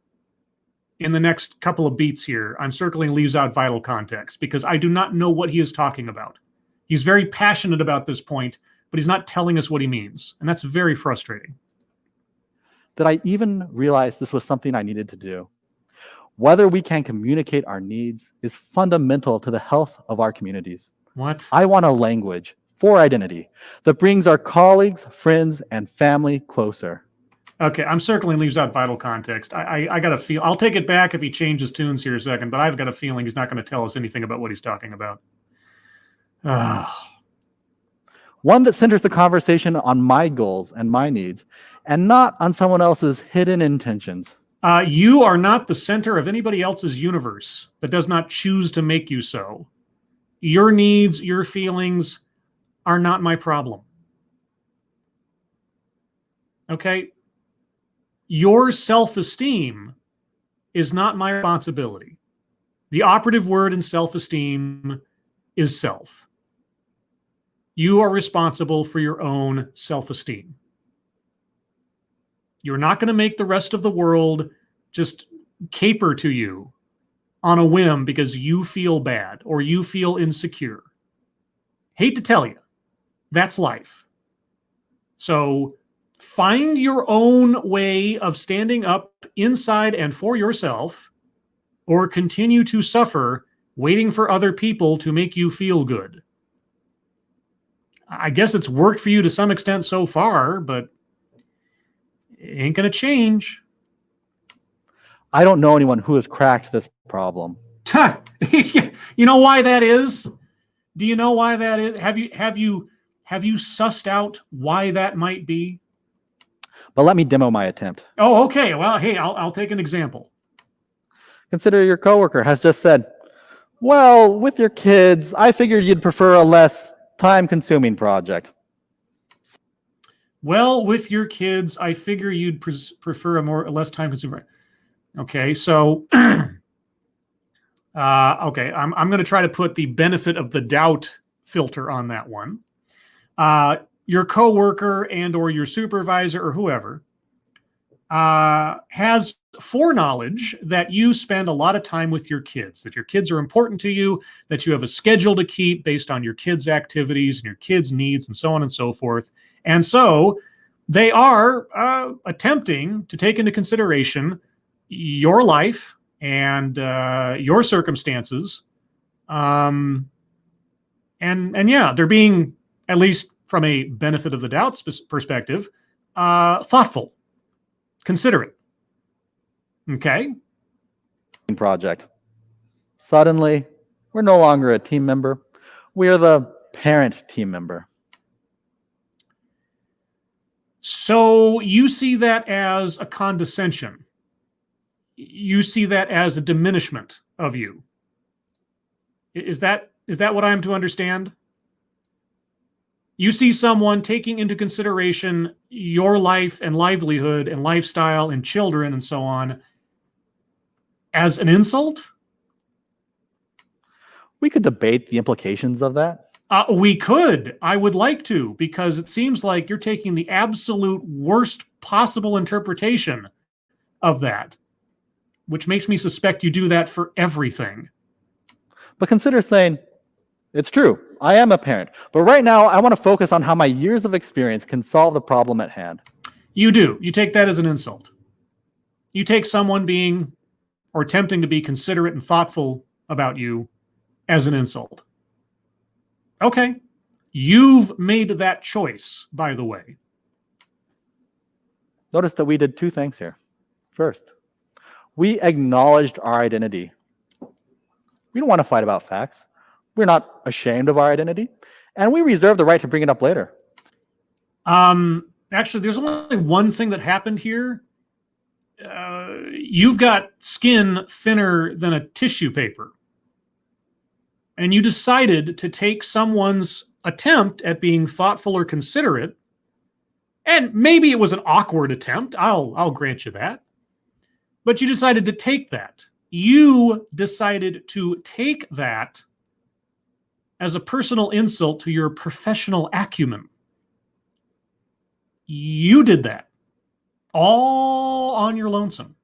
in the next couple of beats here, I'm circling leaves out vital context, because I do not know what he is talking about. He's very passionate about this point, but he's not telling us what he means. And that's very frustrating. Did I even realize this was something I needed to do? Whether we can communicate our needs is fundamental to the health of our communities. What? I want a language for identity that brings our colleagues, friends, and family closer. Okay, I'm circling leaves out vital context. I got a feel. I'll take it back if he changes tunes here a second, but I've got a feeling he's not going to tell us anything about what he's talking about. One that centers the conversation on my goals and my needs, and not on someone else's hidden intentions. You are not the center of anybody else's universe that does not choose to make you so. Your needs, your feelings are not my problem. Okay? Your self-esteem is not my responsibility. The operative word in self-esteem is self. You are responsible for your own self-esteem. You're not going to make the rest of the world just caper to you on a whim because you feel bad or you feel insecure. Hate to tell you, that's life. So find your own way of standing up inside and for yourself, or continue to suffer waiting for other people to make you feel good. I guess it's worked for you to some extent so far, but it ain't going to change. I don't know anyone who has cracked this problem. You know why that is? Do you know why that is? Have you sussed out why that might be? But let me demo my attempt. Oh, okay. Well, hey, I'll take an example. Consider your coworker has just said, well, with your kids, I figured you'd prefer a less time-consuming project. Well, with your kids, I figure you'd prefer a less time-consuming. Okay, so okay, I'm going to try to put the benefit of the doubt filter on that one. Your coworker and or your supervisor or whoever has foreknowledge that you spend a lot of time with your kids, that your kids are important to you, that you have a schedule to keep based on your kids' activities and your kids' needs and so on and so forth. And so they are attempting to take into consideration your life and your circumstances. And yeah, they're being, at least from a benefit of the doubt perspective, thoughtful, considerate. Okay. Project. Suddenly, we're no longer a team member. We are the parent team member. So you see that as a condescension. You see that as a diminishment of you. Is that what I'm to understand? You see someone taking into consideration your life and livelihood and lifestyle and children and so on as an insult? We could debate the implications of that. We could. I would like to, because it seems like you're taking the absolute worst possible interpretation of that, which makes me suspect you do that for everything. But consider saying, it's true, I am a parent. But right now, I want to focus on how my years of experience can solve the problem at hand. You do. You take that as an insult. You take someone being or attempting to be considerate and thoughtful about you as an insult. Okay. You've made that choice, by the way. Notice that we did two things here. First, we acknowledged our identity. We don't want to fight about facts. We're not ashamed of our identity. And we reserve the right to bring it up later. Actually, there's only one thing that happened here. You've got skin thinner than a tissue paper. And you decided to take someone's attempt at being thoughtful or considerate, and maybe it was an awkward attempt, I'll grant you that, but you decided to take that. You decided to take that as a personal insult to your professional acumen. You did that all on your lonesome.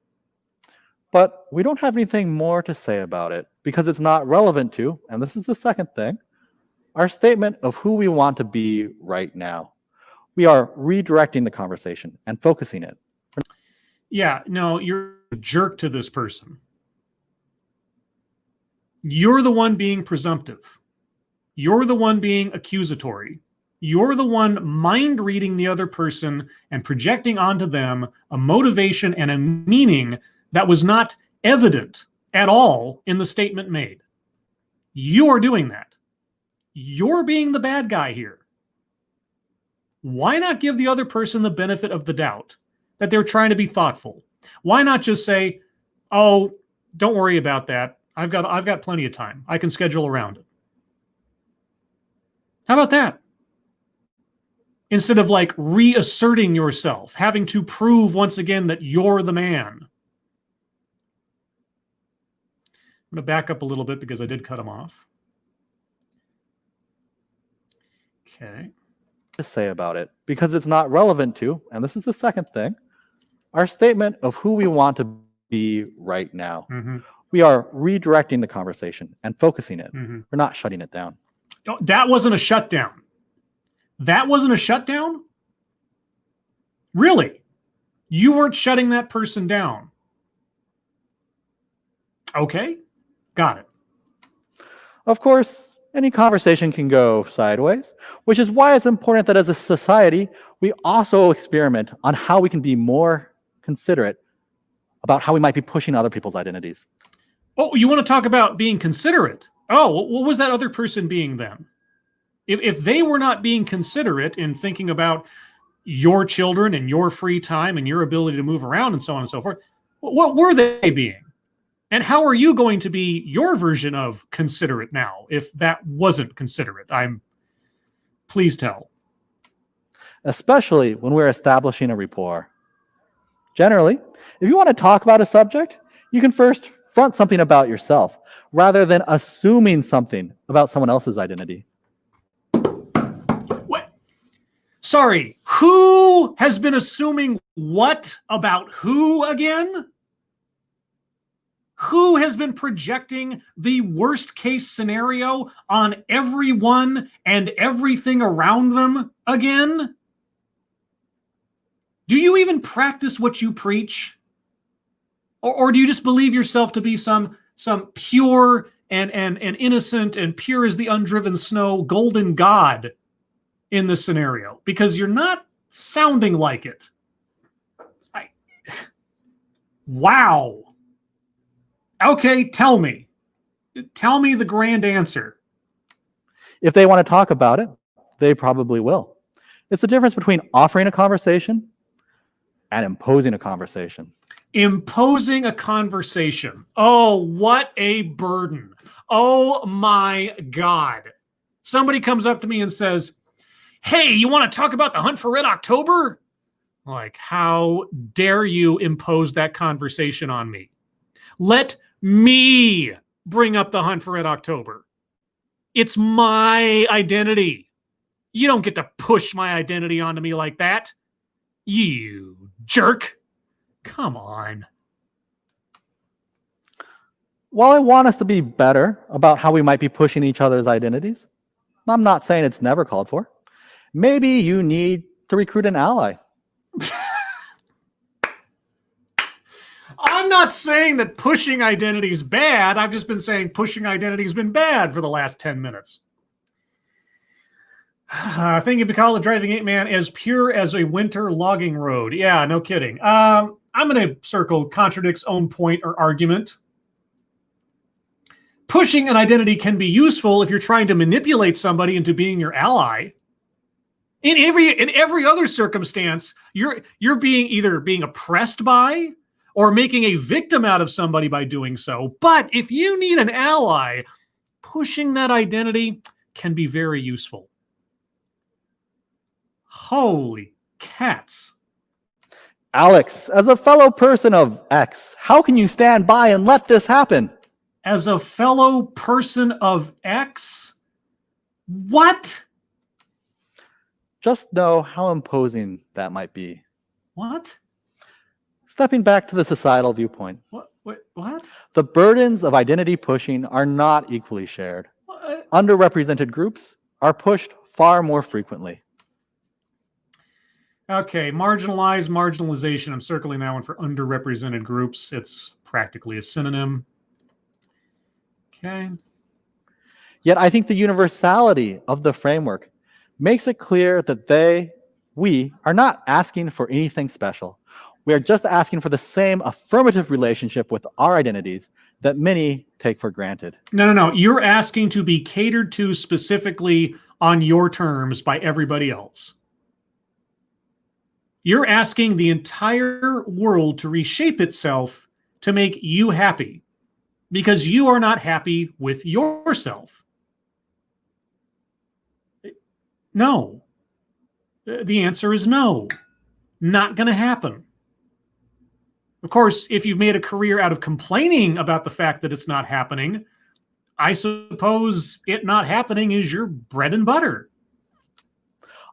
But we don't have anything more to say about it because it's not relevant to, and this is the second thing, our statement of who we want to be right now. We are redirecting the conversation and focusing it. Yeah, no, you're a jerk to this person. You're the one being presumptive. You're the one being accusatory. You're the one mind reading the other person and projecting onto them a motivation and a meaning that was not evident at all in the statement made. You are doing that. You're being the bad guy here. Why not give the other person the benefit of the doubt that they're trying to be thoughtful? Why not just say, "Oh, don't worry about that. I've got plenty of time. I can schedule around it." How about that? Instead of like reasserting yourself, having to prove once again that you're the man. I'm going to back up a little bit because I did cut him off. Okay. To say about it because it's not relevant to, and this is the second thing, our statement of who we want to be right now. Mm-hmm. We are redirecting the conversation and focusing it. Mm-hmm. We're not shutting it down. Oh, that wasn't a shutdown. That wasn't a shutdown? Really? You weren't shutting that person down. Okay, got it. Of course, any conversation can go sideways, which is why it's important that as a society, we also experiment on how we can be more considerate about how we might be pushing other people's identities. Oh, you want to talk about being considerate? Oh, what was that other person being then? If they were not being considerate in thinking about your children and your free time and your ability to move around and so on and so forth, what were they being? And how are you going to be your version of considerate now if that wasn't considerate? Please tell. Especially when we're establishing a rapport. Generally, if you want to talk about a subject, you can first front something about yourself rather than assuming something about someone else's identity. What? Sorry, who has been assuming what about who again? Who has been projecting the worst case scenario on everyone and everything around them again? Do you even practice what you preach? Or do you just believe yourself to be some pure and innocent and pure as the undriven snow golden god in this scenario? Because you're not sounding like it. Wow. Okay, tell me. Tell me the grand answer. If they want to talk about it, they probably will. It's the difference between offering a conversation and imposing a conversation. Imposing a conversation. Oh, what a burden. Oh my God. Somebody comes up to me and says, hey, you want to talk about the hunt for Red October? Like, how dare you impose that conversation on me? Let me bring up the hunt for Red October. It's my identity. You don't get to push my identity onto me like that. You jerk. Come on. While I want us to be better about how we might be pushing each other's identities, I'm not saying it's never called for. Maybe you need to recruit an ally. I'm not saying that pushing identity is bad. I've just been saying pushing identity has been bad for the last 10 minutes. Thank you, Pecoraro, driving 8-man, as pure as a winter logging road. Yeah, no kidding. I'm going to circle contradicts own point or argument. Pushing an identity can be useful if you're trying to manipulate somebody into being your ally. In every other circumstance, you're being either being oppressed by or making a victim out of somebody by doing so. But if you need an ally, pushing that identity can be very useful. Holy cats. Alex, as a fellow person of X, how can you stand by and let this happen? As a fellow person of X? What? Just know how imposing that might be. What? Stepping back to the societal viewpoint. What? The burdens of identity pushing are not equally shared. What? Underrepresented groups are pushed far more frequently. Okay, marginalization. I'm circling that one for underrepresented groups. It's practically a synonym. Okay. Yet I think the universality of the framework makes it clear that we are not asking for anything special. We are just asking for the same affirmative relationship with our identities that many take for granted. No. You're asking to be catered to specifically on your terms by everybody else. You're asking the entire world to reshape itself to make you happy because you are not happy with yourself. No. The answer is no. Not going to happen. Of course, if you've made a career out of complaining about the fact that it's not happening, I suppose it not happening is your bread and butter.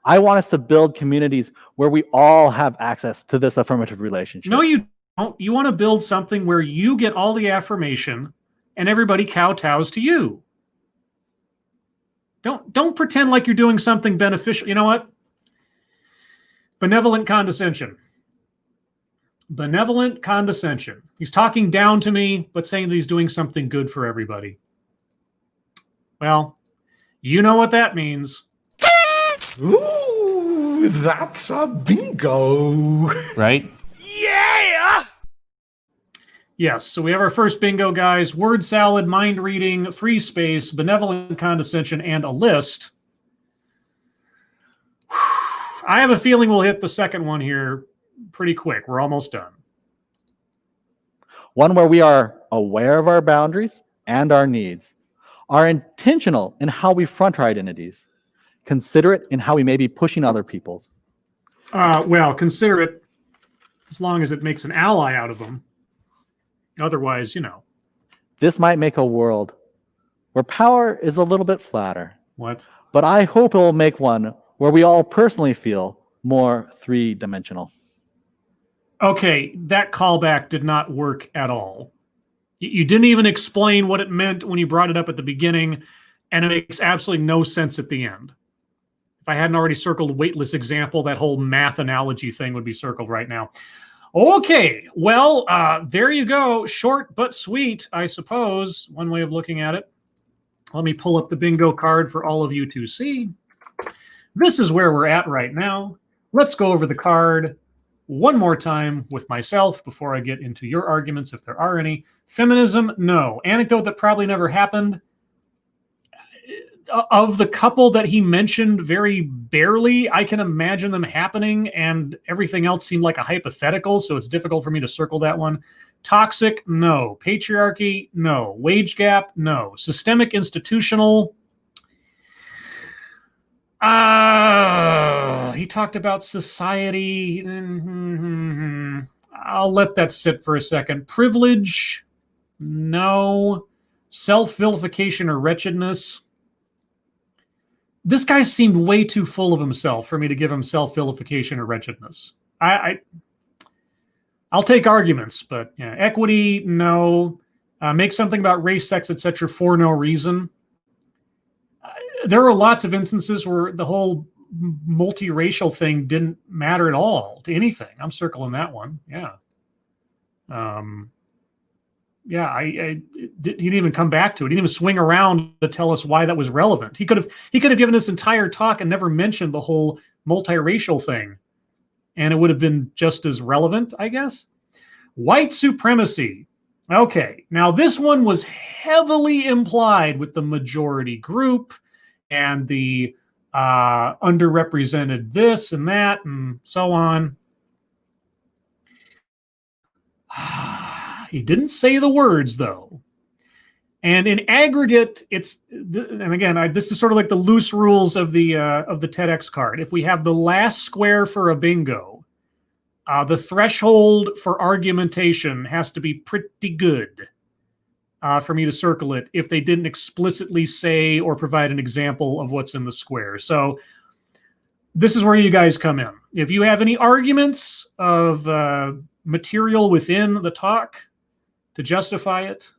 I want us to build communities where we all have access to this affirmative relationship. No, you don't. You want to build something where you get all the affirmation and everybody kowtows to you. Don't pretend like you're doing something beneficial. You know what? Benevolent condescension. Benevolent condescension. He's talking down to me, but saying that he's doing something good for everybody. Well, you know what that means. Ooh, that's a bingo. Right? Yeah! Yes, so we have our first bingo, guys. Word salad, mind reading, free space, benevolent condescension, and a list. I have a feeling we'll hit the second one here pretty quick. We're almost done. One where we are aware of our boundaries and our needs, are intentional in how we front our identities, considerate in how we may be pushing other people's. Well, consider it as long as it makes an ally out of them. Otherwise, you know. This might make a world where power is a little bit flatter. What? But I hope it will make one where we all personally feel more three-dimensional. Okay, that callback did not work at all. You didn't even explain what it meant when you brought it up at the beginning, and it makes absolutely no sense at the end. If I hadn't already circled weightless example, that whole math analogy thing would be circled right now. Okay, well, there you go. Short but sweet, I suppose, one way of looking at it. Let me pull up the bingo card for all of you to see. This is where we're at right now. Let's go over the card one more time with myself before I get into your arguments, if there are any. Feminism, no. Anecdote that probably never happened. of the couple that he mentioned very barely, I can imagine them happening, and everything else seemed like a hypothetical, so it's difficult for me to circle that one. Toxic, no. Patriarchy, no. Wage gap, no. Systemic institutional. He talked about society. I'll let that sit for a second. Privilege, no. Self-vilification or wretchedness. This guy seemed way too full of himself for me to give him self-vilification or wretchedness. I'll take arguments, but yeah. Equity, no. Make something about race, sex, etc. for no reason. There are lots of instances where the whole multiracial thing didn't matter at all to anything. I'm circling that one. Yeah. He didn't even come back to it. He didn't even swing around to tell us why that was relevant. He could have given this entire talk and never mentioned the whole multiracial thing, and it would have been just as relevant, I guess. White supremacy. Okay, now this one was heavily implied with the majority group and the underrepresented this and that and so on. He didn't say the words, though. And in aggregate, it's, and again, this is sort of like the loose rules of the TEDx card. If we have the last square for a bingo, the threshold for argumentation has to be pretty good for me to circle it if they didn't explicitly say or provide an example of what's in the square. So this is where you guys come in. If you have any arguments of material within the talk to justify it,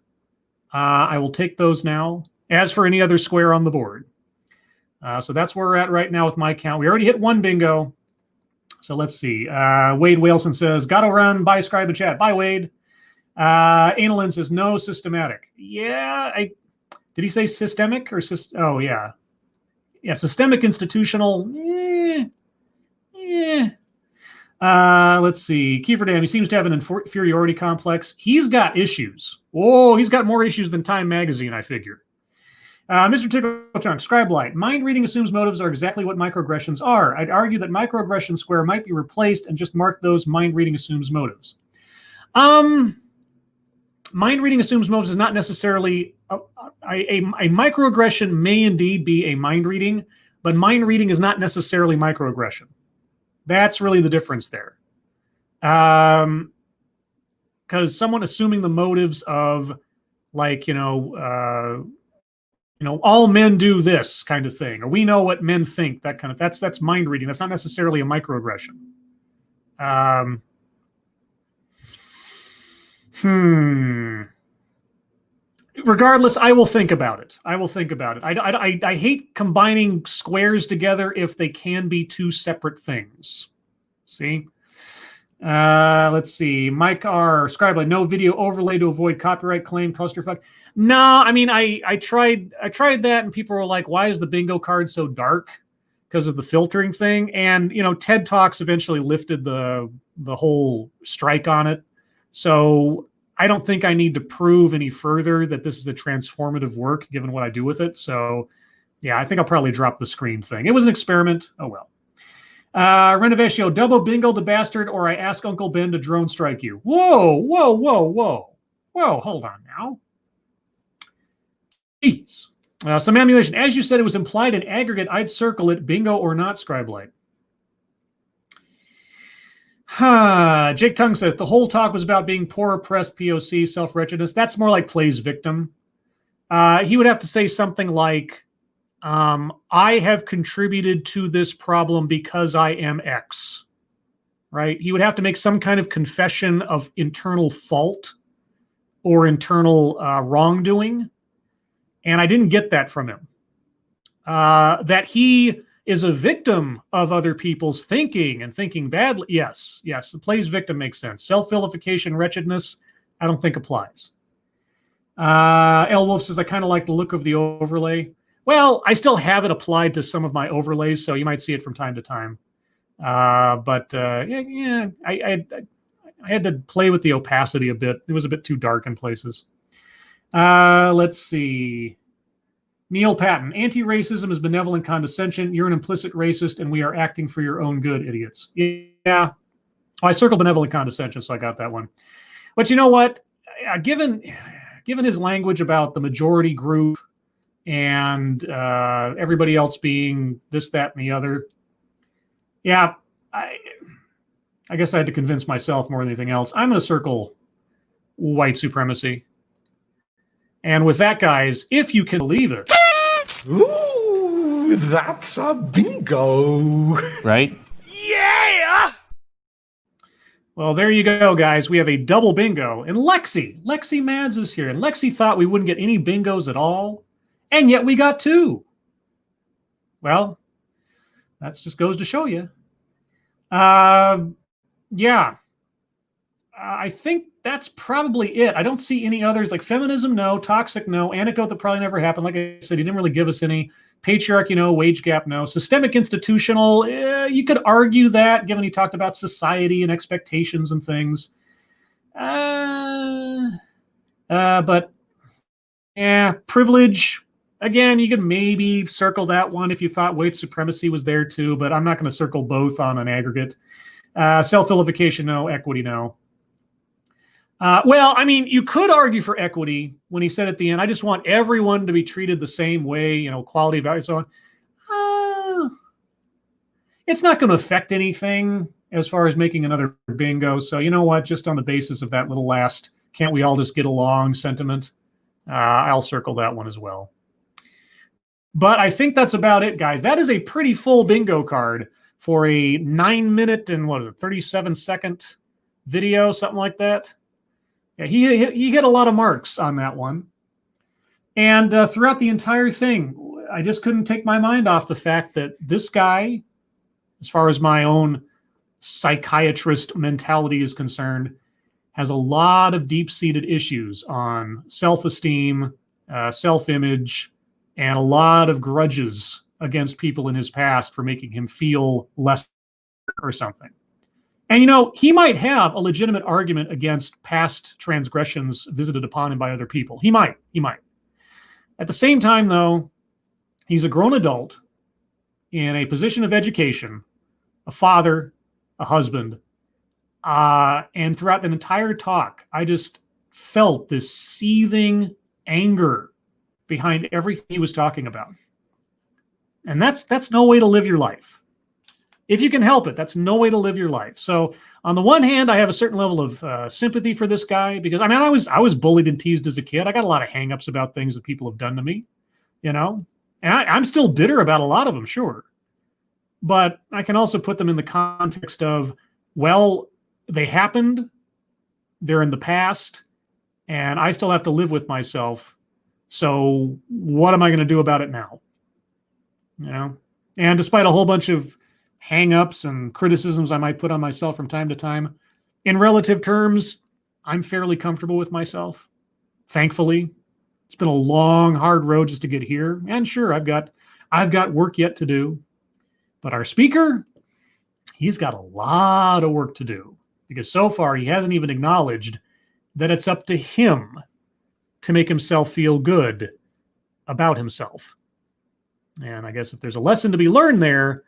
I will take those now, as for any other square on the board. So that's where we're at right now with my count. We already hit one bingo. So let's see. Wade Waleson says, gotta run, bye, scribe and chat. Bye, Wade. Analin says, no, systematic. Yeah, did he say systemic or oh, yeah. Yeah, systemic institutional. Let's see. Kiefer Dam, he seems to have an inferiority complex. He's got issues. Oh, he's got more issues than Time Magazine, I figure. Mr. Tickle Chunk, Scribe Light. Mind reading assumes motives are exactly what microaggressions are. I'd argue that microaggression square might be replaced and just mark those mind reading assumes motives. Mind reading assumes motives is not necessarily a microaggression may indeed be a mind reading, but mind reading is not necessarily microaggression. That's really the difference there. Because someone assuming the motives of, like, all men do this kind of thing, or we know what men think, that kind of, that's mind reading. That's not necessarily a microaggression. Regardless, I will think about it. I hate combining squares together if they can be two separate things. See? Let's see. Mike R. Scribely, no video overlay to avoid copyright claim clusterfuck. No, I mean, I tried that, and people were like, why is the bingo card so dark? Because of the filtering thing. And, TED Talks eventually lifted the whole strike on it. So I don't think I need to prove any further that this is a transformative work, given what I do with it. So, yeah, I think I'll probably drop the screen thing. It was an experiment. Oh, well. Renovatio, double bingo the bastard, or I ask Uncle Ben to drone strike you. Whoa, hold on now. Jeez. Some ammunition. As you said, it was implied in aggregate. I'd circle it, bingo or not, Scribelight. Jake Tung says, the whole talk was about being poor, oppressed, POC, self-wretchedness. That's more like plays victim. He would have to say something like, I have contributed to this problem because I am X, right? He would have to make some kind of confession of internal fault or internal wrongdoing. And I didn't get that from him. That he is a victim of other people's thinking and thinking badly. Yes. The plays victim makes sense. Self-vilification, wretchedness, I don't think applies. L. Wolf says, I kind of like the look of the overlay. Well, I still have it applied to some of my overlays, so you might see it from time to time. I had to play with the opacity a bit. It was a bit too dark in places. Let's see. Neil Patton, anti-racism is benevolent condescension. You're an implicit racist, and we are acting for your own good, idiots. Yeah. Oh, I circled benevolent condescension, so I got that one. But you know what? Given his language about the majority group and everybody else being this, that, and the other, yeah, I guess I had to convince myself more than anything else. I'm going to circle white supremacy. And with that, guys, if you can believe it. Ooh, that's a bingo. Right? Yeah! Well, there you go, guys. We have a double bingo. And Lexi Mads is here. And Lexi thought we wouldn't get any bingos at all. And yet we got 2. Well, that just goes to show you. Yeah. I think that's probably it. I don't see any others like feminism, no. Toxic, no. Anecdote that probably never happened. Like I said, he didn't really give us any. Patriarchy, no. Wage gap, no. Systemic institutional, you could argue that, given he talked about society and expectations and things. But, yeah, privilege. Again, you could maybe circle that one if you thought white supremacy was there too, but I'm not going to circle both on an aggregate. Self-vilification, no. Equity, no. Well, I mean, you could argue for equity when he said at the end, I just want everyone to be treated the same way, quality, value, so on. It's not going to affect anything as far as making another bingo. So you know what? Just on the basis of that little last, can't we all just get along sentiment, I'll circle that one as well. But I think that's about it, guys. That is a pretty full bingo card for a 9-minute and 37-second video, something like that. Yeah, he hit a lot of marks on that one. And throughout the entire thing, I just couldn't take my mind off the fact that this guy, as far as my own psychiatrist mentality is concerned, has a lot of deep-seated issues on self-esteem, self-image, and a lot of grudges against people in his past for making him feel less or something. And, he might have a legitimate argument against past transgressions visited upon him by other people. He might. At the same time, though, he's a grown adult in a position of education, a father, a husband. And throughout the entire talk, I just felt this seething anger behind everything he was talking about. And that's no way to live your life. If you can help it, that's no way to live your life. So on the one hand, I have a certain level of sympathy for this guy because, I was bullied and teased as a kid. I got a lot of hang-ups about things that people have done to me, and I'm still bitter about a lot of them, sure. But I can also put them in the context of, well, they happened, they're in the past, and I still have to live with myself. So what am I going to do about it now? And despite a whole bunch of hang-ups and criticisms I might put on myself from time to time, in relative terms, I'm fairly comfortable with myself. Thankfully, it's been a long, hard road just to get here. And sure, I've got work yet to do. But our speaker, he's got a lot of work to do because so far he hasn't even acknowledged that it's up to him to make himself feel good about himself. And I guess if there's a lesson to be learned there,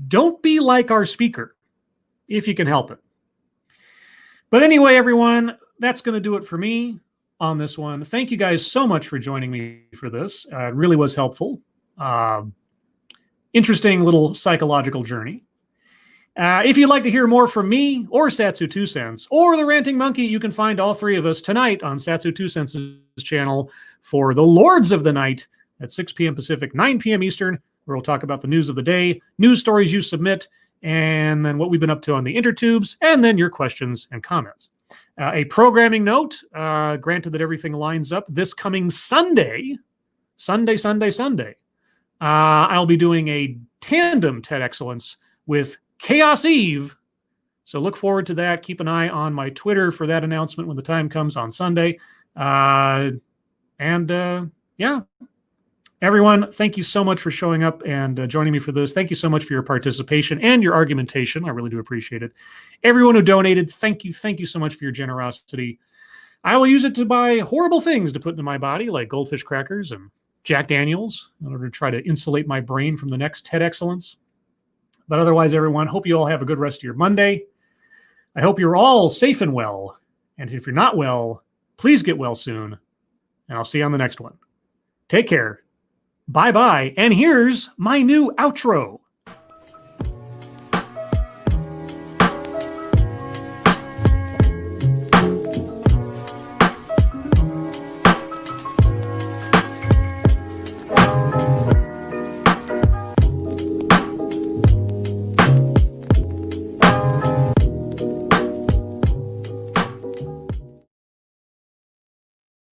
don't be like our speaker, if you can help it. But anyway, everyone, that's going to do it for me on this one. Thank you guys so much for joining me for this. It really was helpful. Interesting little psychological journey. If you'd like to hear more from me or Satsu 2 Cents or the Ranting Monkey, you can find all three of us tonight on Satsu 2 Cents' channel for the Lords of the Night at 6 p.m. Pacific, 9 p.m. Eastern, where we'll talk about the news of the day, news stories you submit, and then what we've been up to on the intertubes, and then your questions and comments. A programming note, granted that everything lines up, this coming Sunday, I'll be doing a tandem TEDXcellence with Chaos Eve. So look forward to that. Keep an eye on my Twitter for that announcement when the time comes on Sunday. Yeah. Everyone, thank you so much for showing up and joining me for this. Thank you so much for your participation and your argumentation. I really do appreciate it. Everyone who donated, thank you so much for your generosity. I will use it to buy horrible things to put into my body, like goldfish crackers and Jack Daniels in order to try to insulate my brain from the next TEDXcellence. But otherwise, everyone, hope you all have a good rest of your Monday. I hope you're all safe and well. And if you're not well, please get well soon. And I'll see you on the next one. Take care. Bye-bye. And here's my new outro.